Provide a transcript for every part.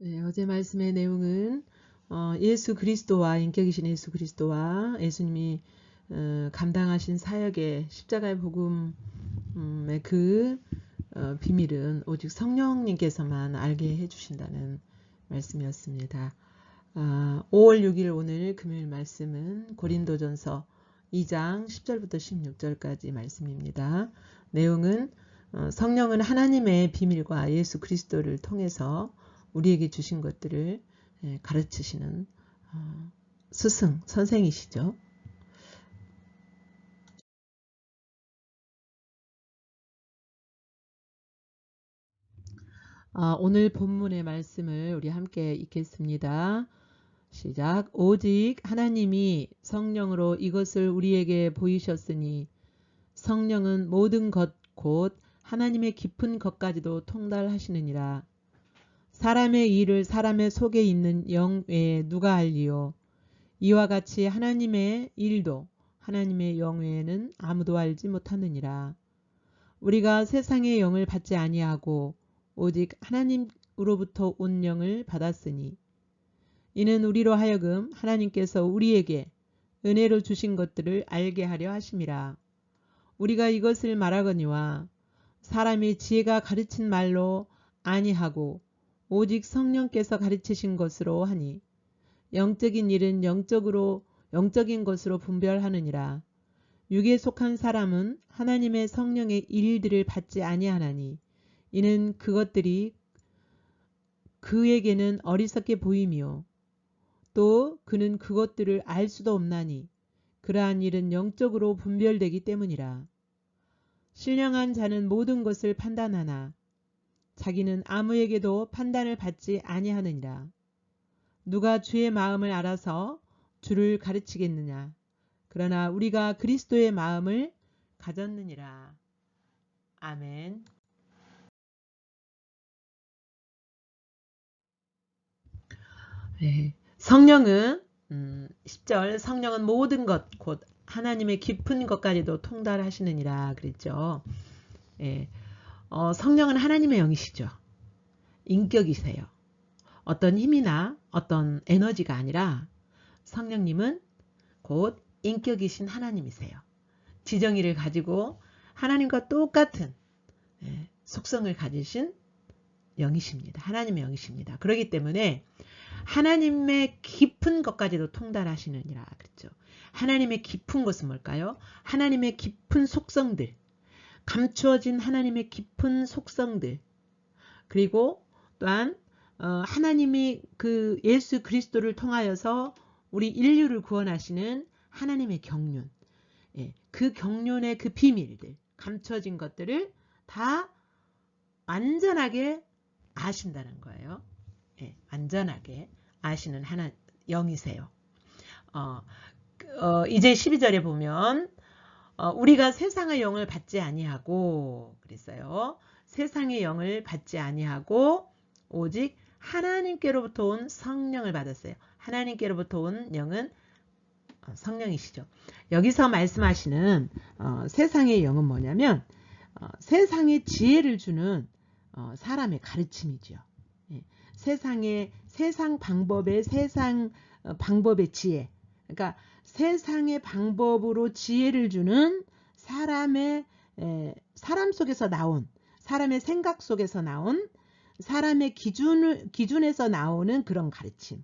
네, 어제 말씀의 내용은 예수 그리스도와 인격이신 예수 그리스도와 예수님이 감당하신 사역의 십자가의 복음의 그 비밀은 오직 성령님께서만 알게 해주신다는 말씀이었습니다. 5월 6일 오늘 금요일 말씀은 고린도전서 2장 10절부터 16절까지 말씀입니다. 내용은 성령은 하나님의 비밀과 예수 그리스도를 통해서 우리에게 주신 것들을 가르치시는 스승, 선생이시죠. 오늘 본문의 말씀을 우리 함께 읽겠습니다. 시작. 오직 하나님이 성령으로 이것을 우리에게 보이셨으니 성령은 모든 것 곧 하나님의 깊은 것까지도 통달하시느니라. 사람의 일을 사람의 속에 있는 영 외에 누가 알리요? 이와 같이 하나님의 일도 하나님의 영 외에는 아무도 알지 못하느니라. 우리가 세상의 영을 받지 아니하고 오직 하나님으로부터 온 영을 받았으니 이는 우리로 하여금 하나님께서 우리에게 은혜로 주신 것들을 알게 하려 하심이라. 우리가 이것을 말하거니와 사람의 지혜가 가르친 말로 아니하고 오직 성령께서 가르치신 것으로 하니 영적인 일은 영적인 것으로 분별하느니라. 육에 속한 사람은 하나님의 성령의 일들을 받지 아니하나니 이는 그것들이 그에게는 어리석게 보이며 또 그는 그것들을 알 수도 없나니 그러한 일은 영적으로 분별되기 때문이라. 신령한 자는 모든 것을 판단하나 자기는 아무에게도 판단을 받지 아니하느니라. 누가 주의 마음을 알아서 주를 가르치겠느냐. 그러나 우리가 그리스도의 마음을 가졌느니라. 아멘. 네. 성령은 10절 성령은 모든 것 곧 하나님의 깊은 것까지도 통달하시느니라 그랬죠. 예. 성령은 하나님의 영이시죠. 인격이세요. 어떤 힘이나 어떤 에너지가 아니라 성령님은 곧 인격이신 하나님이세요. 지정의를 가지고 하나님과 똑같은 속성을 가지신 영이십니다. 하나님의 영이십니다. 그렇기 때문에 하나님의 깊은 것까지도 통달하시느니라 그랬죠. 하나님의 깊은 것은 뭘까요? 하나님의 깊은 속성들, 감추어진 하나님의 깊은 속성들, 그리고 또한 하나님이 그 예수 그리스도를 통하여서 우리 인류를 구원하시는 하나님의 경륜, 그 경륜의 그 비밀들, 감춰진 것들을 다 완전하게 아신다는 거예요. 완전하게 아시는 하나 영이세요. 이제 12절에 보면 우리가 세상의 영을 받지 아니하고 그랬어요. 세상의 영을 받지 아니하고 오직 하나님께로부터 온 성령을 받았어요. 하나님께로부터 온 영은 성령이시죠. 여기서 말씀하시는 세상의 영은 뭐냐면 세상의 지혜를 주는 사람의 가르침이죠. 세상 방법의 지혜. 그러니까 세상의 방법으로 지혜를 주는 사람 속에서 나온, 사람의 생각 속에서 나온, 사람의 기준에서 나오는 그런 가르침.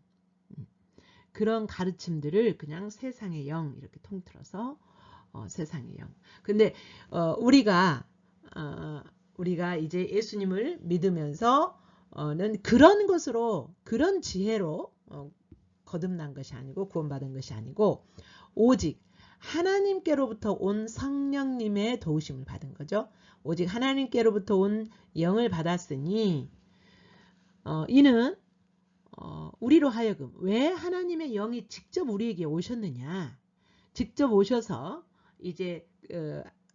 그런 가르침들을 그냥 세상의 영 이렇게 통틀어서 세상의 영. 근데 우리가 이제 예수님을 믿으면서 는 그런 것으로 그런 지혜로 거듭난 것이 아니고 구원받은 것이 아니고 오직 하나님께로부터 온 성령님의 도우심을 받은 거죠. 오직 하나님께로부터 온 영을 받았으니 이는 우리로 하여금 왜 하나님의 영이 직접 우리에게 오셨느냐. 직접 오셔서 이제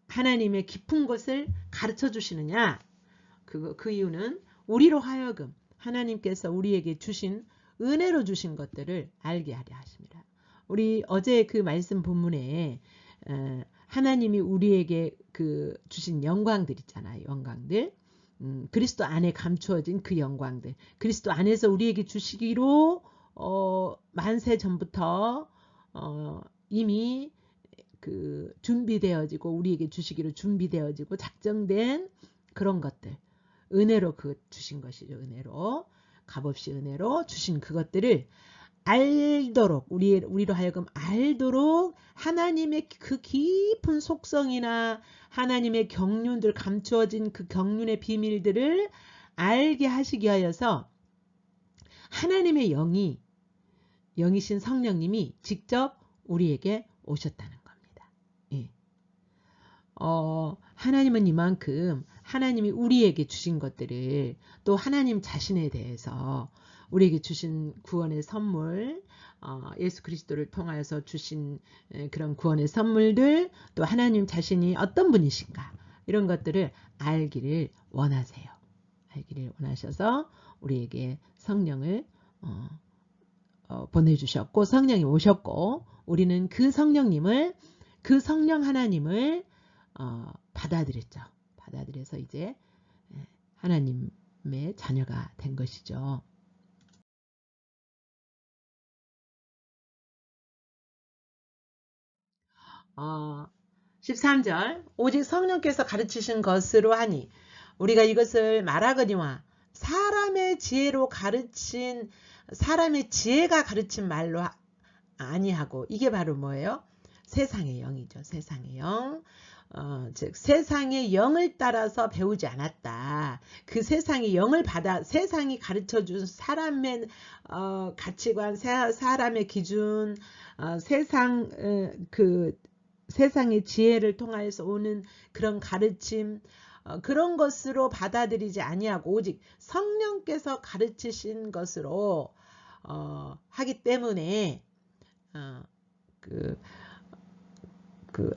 하나님의 깊은 것을 가르쳐 주시느냐. 그 이유는 우리로 하여금 하나님께서 우리에게 주신 은혜로 주신 것들을 알게 하려 하십니다. 우리 어제 그 말씀 본문에 하나님이 우리에게 그 주신 영광들 있잖아요. 영광들. 그리스도 안에 감추어진 그 영광들, 그리스도 안에서 우리에게 주시기로 만세 전부터 이미 그 준비되어지고 우리에게 주시기로 준비되어지고 작정된 그런 것들, 은혜로 그 주신 것이죠. 은혜로, 값없이 은혜로 주신 그것들을 알도록, 우리로 하여금 알도록 하나님의 그 깊은 속성이나 하나님의 경륜들, 감추어진 그 경륜의 비밀들을 알게 하시기 위하여서 하나님의 영이신 성령님이 직접 우리에게 오셨다는 겁니다. 예. 하나님은 이만큼 하나님이 우리에게 주신 것들을, 또 하나님 자신에 대해서 우리에게 주신 구원의 선물, 예수 그리스도를 통하여서 주신 그런 구원의 선물들, 또 하나님 자신이 어떤 분이신가, 이런 것들을 알기를 원하세요. 알기를 원하셔서 우리에게 성령을 보내주셨고, 성령이 오셨고, 우리는 그 성령님을, 그 성령 하나님을 받아들였죠. 받아들여서 이제 하나님의 자녀가 된 것이죠. 13절, 오직 성령께서 가르치신 것으로 하니 우리가 이것을 말하거니와 사람의 지혜로 가르친, 사람의 지혜가 가르친 말로 아니하고, 이게 바로 뭐예요? 세상의 영이죠. 세상의 영. 즉 세상의 영을 따라서 배우지 않았다. 그 세상의 영을 받아 세상이 가르쳐준 사람의 가치관, 사람의 기준, 세상의 지혜를 통하여서 오는 그런 가르침, 그런 것으로 받아들이지 아니하고 오직 성령께서 가르치신 것으로 하기 때문에 그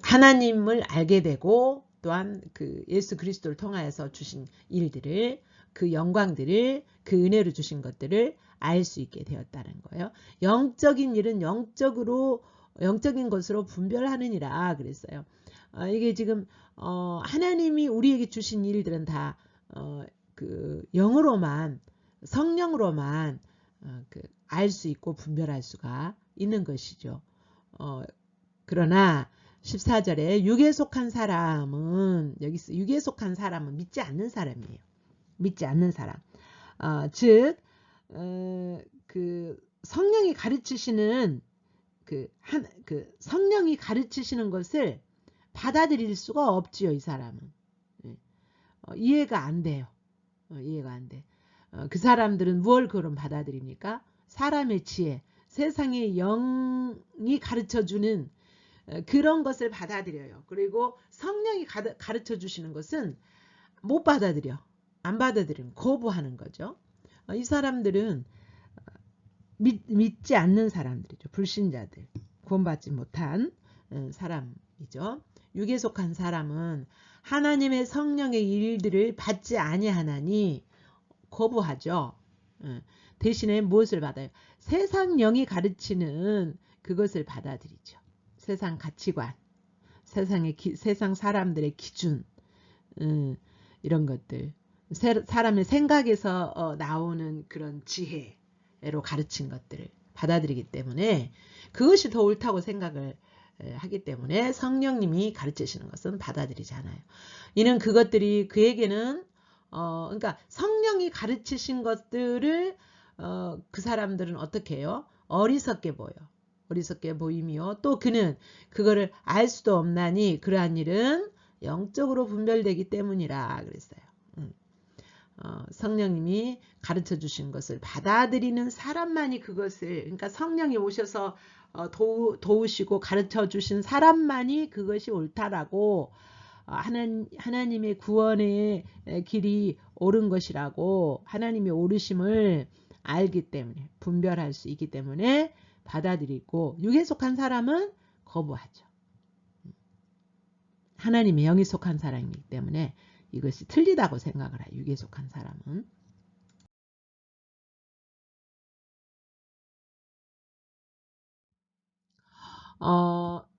하나님을 알게 되고, 또한 그 예수 그리스도를 통하여서 주신 일들을, 그 영광들을, 그 은혜로 주신 것들을 알 수 있게 되었다는 거예요. 영적인 일은 영적인 것으로 분별하느니라 그랬어요. 이게 지금 하나님이 우리에게 주신 일들은 다 그 영으로만, 성령으로만 알 수 있고 분별할 수가 있는 것이죠. 그러나 14절에 육에 속한 사람은, 여기서 육에 속한 사람은 믿지 않는 사람이에요. 믿지 않는 사람. 즉 그 성령이 가르치시는 성령이 가르치시는 것을 받아들일 수가 없지요. 이 사람은 이해가 안 돼요. 이해가 안 돼. 그 사람들은 무엇을 그럼 받아들입니까? 사람의 지혜, 세상의 영이 가르쳐주는 그런 것을 받아들여요. 그리고 성령이 가르쳐 주시는 것은 못 받아들여. 안 받아들이는, 거부하는 거죠. 이 사람들은 믿지 않는 사람들이죠. 불신자들, 구원받지 못한 사람이죠. 육에 속한 사람은 하나님의 성령의 일들을 받지 아니하나니 거부하죠. 대신에 무엇을 받아요? 세상 영이 가르치는 그것을 받아들이죠. 세상 가치관, 세상 사람들의 기준, 이런 것들, 사람의 생각에서 나오는 그런 지혜로 가르친 것들을 받아들이기 때문에, 그것이 더 옳다고 생각을 하기 때문에 성령님이 가르치시는 것은 받아들이지 않아요. 이는 그것들이 그에게는 그러니까 성령이 가르치신 것들을 그 사람들은 어떻게 해요? 어리석게 보여. 어리석게 보이며, 또 그는 그거를 알 수도 없나니 그러한 일은 영적으로 분별되기 때문이라 그랬어요. 성령님이 가르쳐 주신 것을 받아들이는 사람만이 그것을, 그러니까 성령이 오셔서 도우시고 가르쳐 주신 사람만이 그것이 옳다라고, 하나님의 구원의 길이 옳은 것이라고, 하나님의 옳으심을 알기 때문에, 분별할 수 있기 때문에 받아들이고, 육에 속한 사람은 거부하죠. 하나님의 영에 속한 사람이기 때문에 이것이 틀리다고 생각을 해요. 육에 속한 사람은.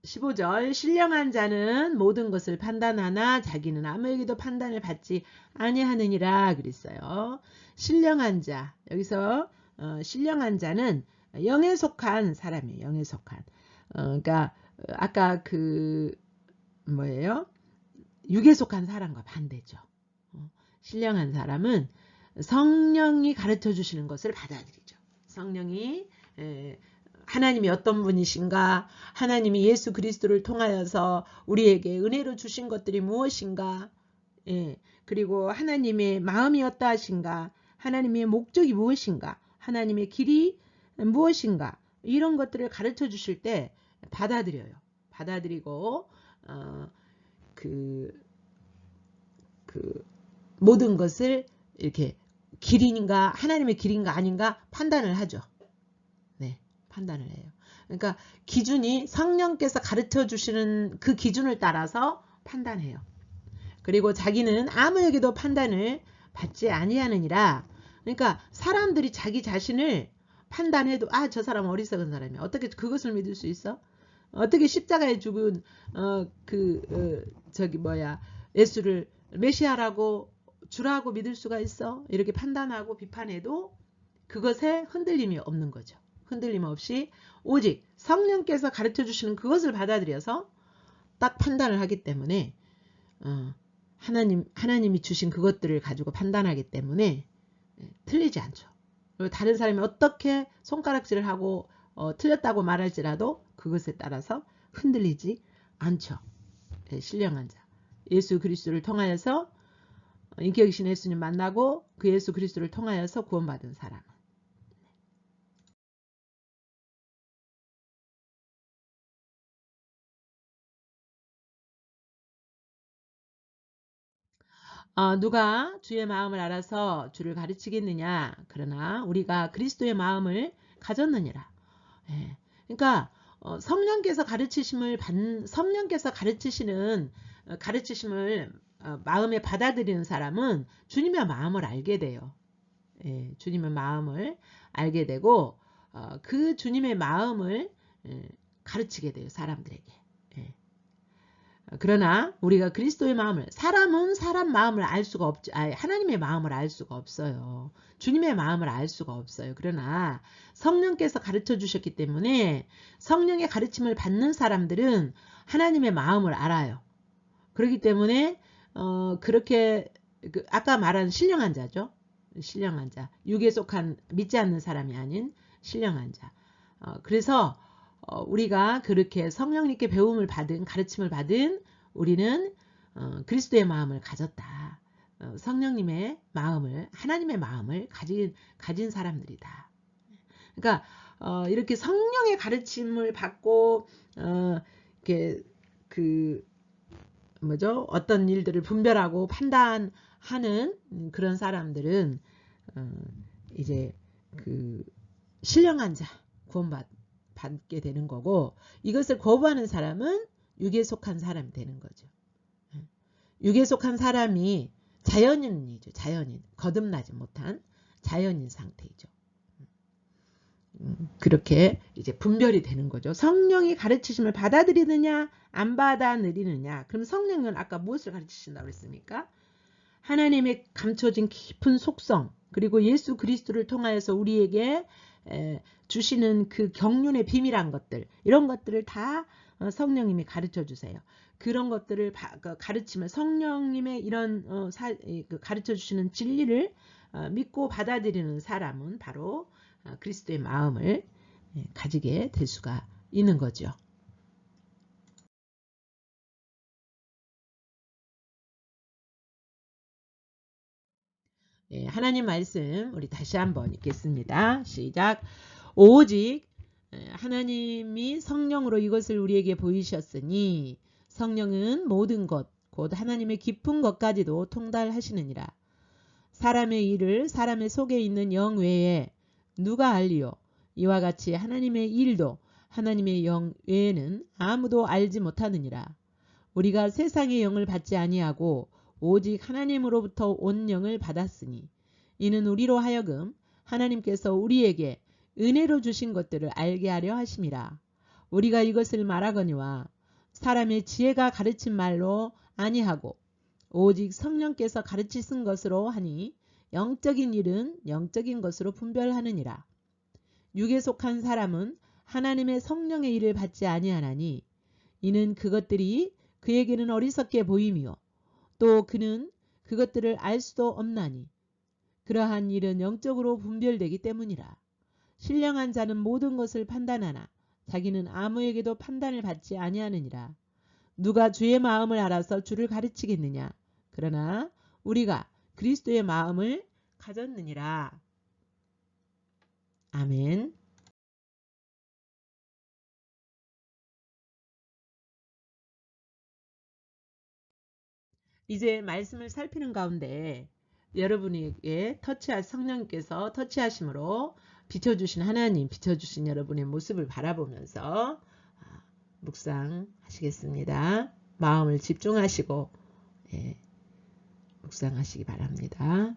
15절 신령한 자는 모든 것을 판단하나 자기는 아무에게도 판단을 받지 아니하느니라 그랬어요. 신령한 자 여기서 신령한 자는 영에 속한 사람이에요. 영에 속한 그러니까 아까 그 뭐예요? 육에 속한 사람과 반대죠. 신령한 사람은 성령이 가르쳐 주시는 것을 받아들이죠. 성령이 하나님이 어떤 분이신가? 하나님이 예수 그리스도를 통하여서 우리에게 은혜로 주신 것들이 무엇인가? 그리고 하나님의 마음이 어떠하신가? 하나님의 목적이 무엇인가? 하나님의 길이 무엇인가? 이런 것들을 가르쳐 주실 때 받아들여요. 받아들이고 그 모든 것을 이렇게 길인가 하나님의 길인가 아닌가 판단을 하죠. 네, 판단을 해요. 그러니까 기준이 성령께서 가르쳐 주시는 그 기준을 따라서 판단해요. 그리고 자기는 아무에게도 판단을 받지 아니하느니라. 그러니까 사람들이 자기 자신을 판단해도 저 사람은 어리석은 사람이야. 어떻게 그것을 믿을 수 있어? 어떻게 십자가에 죽은 예수를 메시아라고 주라고 믿을 수가 있어? 이렇게 판단하고 비판해도 그것에 흔들림이 없는 거죠. 흔들림 없이 오직 성령께서 가르쳐 주시는 그것을 받아들여서 딱 판단을 하기 때문에 하나님이 주신 그것들을 가지고 판단하기 때문에 틀리지 않죠. 그리고 다른 사람이 어떻게 손가락질을 하고 틀렸다고 말할지라도 그것에 따라서 흔들리지 않죠. 신령한 자. 예수 그리스도를 통하여서 인격 이신 예수님 만나고 그 예수 그리스도를 통하여서 구원받은 사람. 누가 주의 마음을 알아서 주를 가르치겠느냐. 그러나 우리가 그리스도의 마음을 가졌느니라. 그러니까 성령께서 성령께서 가르치시는 가르치심을 마음에 받아들이는 사람은 주님의 마음을 알게 돼요. 주님의 마음을 알게 되고 그 주님의 마음을 가르치게 돼요. 사람들에게. 그러나 우리가 그리스도의 마음을 사람은 사람 마음을 알 수가 없죠. 하나님의 마음을 알 수가 없어요. 주님의 마음을 알 수가 없어요. 그러나 성령께서 가르쳐 주셨기 때문에 성령의 가르침을 받는 사람들은 하나님의 마음을 알아요. 그렇기 때문에 그렇게 아까 말한 신령한 자죠. 신령한 자. 육에 속한 믿지 않는 사람이 아닌 신령한 자. 그래서 우리가 그렇게 성령님께 배움을 받은 가르침을 받은 우리는 그리스도의 마음을 가졌다. 성령님의 마음을 하나님의 마음을 가진 사람들이다. 그러니까 이렇게 성령의 가르침을 받고 이렇게 어떤 일들을 분별하고 판단하는 그런 사람들은 이제 신령한 자 구원받게 되는 거고 이것을 거부하는 사람은 육에 속한 사람이 되는 거죠. 육에 속한 사람이 자연인이죠. 자연인. 거듭나지 못한 자연인 상태이죠. 그렇게 이제 분별이 되는 거죠. 성령이 가르치심을 받아들이느냐 안 받아들이느냐. 그럼 성령은 아까 무엇을 가르치신다고 했습니까? 하나님의 감춰진 깊은 속성 그리고 예수 그리스도를 통하여서 우리에게 주시는 그 경륜의 비밀한 것들 이런 것들을 다 성령님이 가르쳐 주세요. 그런 것들을 가르치면 성령님의 이런 가르쳐 주시는 진리를 믿고 받아들이는 사람은 바로 그리스도의 마음을 가지게 될 수가 있는 거죠. 하나님 말씀 우리 다시 한번 읽겠습니다. 시작. 오직 하나님이 성령으로 이것을 우리에게 보이셨으니 성령은 모든 것 곧 하나님의 깊은 것까지도 통달하시느니라. 사람의 일을 사람의 속에 있는 영 외에 누가 알리요? 이와 같이 하나님의 일도 하나님의 영 외에는 아무도 알지 못하느니라. 우리가 세상의 영을 받지 아니하고 오직 하나님으로부터 온 영을 받았으니 이는 우리로 하여금 하나님께서 우리에게 은혜로 주신 것들을 알게 하려 하심이라. 우리가 이것을 말하거니와 사람의 지혜가 가르친 말로 아니하고 오직 성령께서 가르치신 것으로 하니 영적인 일은 영적인 것으로 분별하느니라. 육에 속한 사람은 하나님의 성령의 일을 받지 아니하나니 이는 그것들이 그에게는 어리석게 보임이요 또 그는 그것들을 알 수도 없나니 그러한 일은 영적으로 분별되기 때문이라. 신령한 자는 모든 것을 판단하나 자기는 아무에게도 판단을 받지 아니하느니라. 누가 주의 마음을 알아서 주를 가르치겠느냐. 그러나 우리가 그리스도의 마음을 가졌느니라. 아멘. 이제 말씀을 살피는 가운데 여러분에게 성령님께서 터치하심으로 비춰주신 하나님, 비춰주신 여러분의 모습을 바라보면서 묵상하시겠습니다. 마음을 집중하시고 묵상하시기 바랍니다.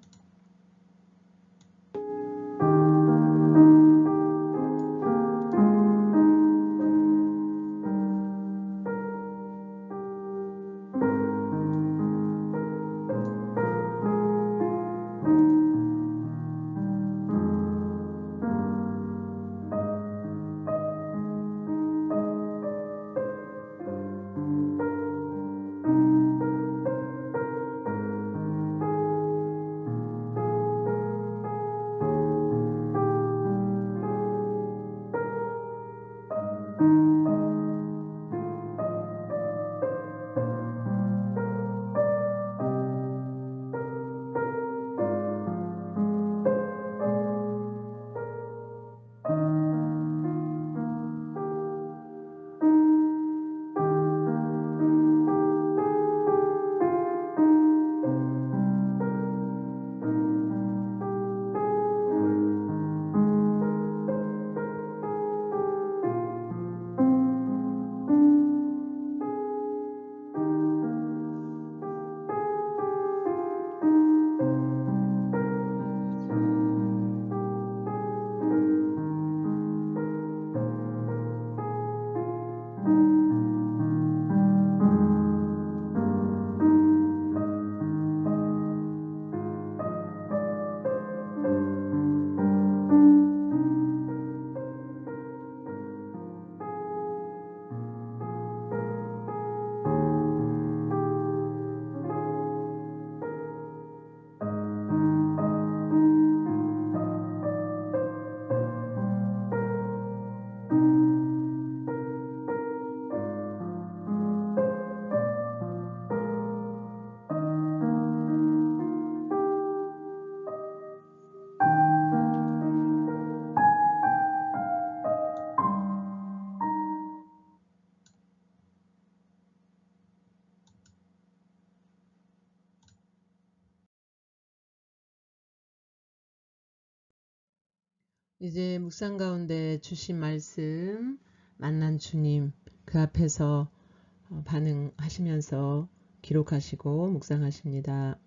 이제 묵상 가운데 주신 말씀 만난 주님 그 앞에서 반응하시면서 기록하시고 묵상하십니다.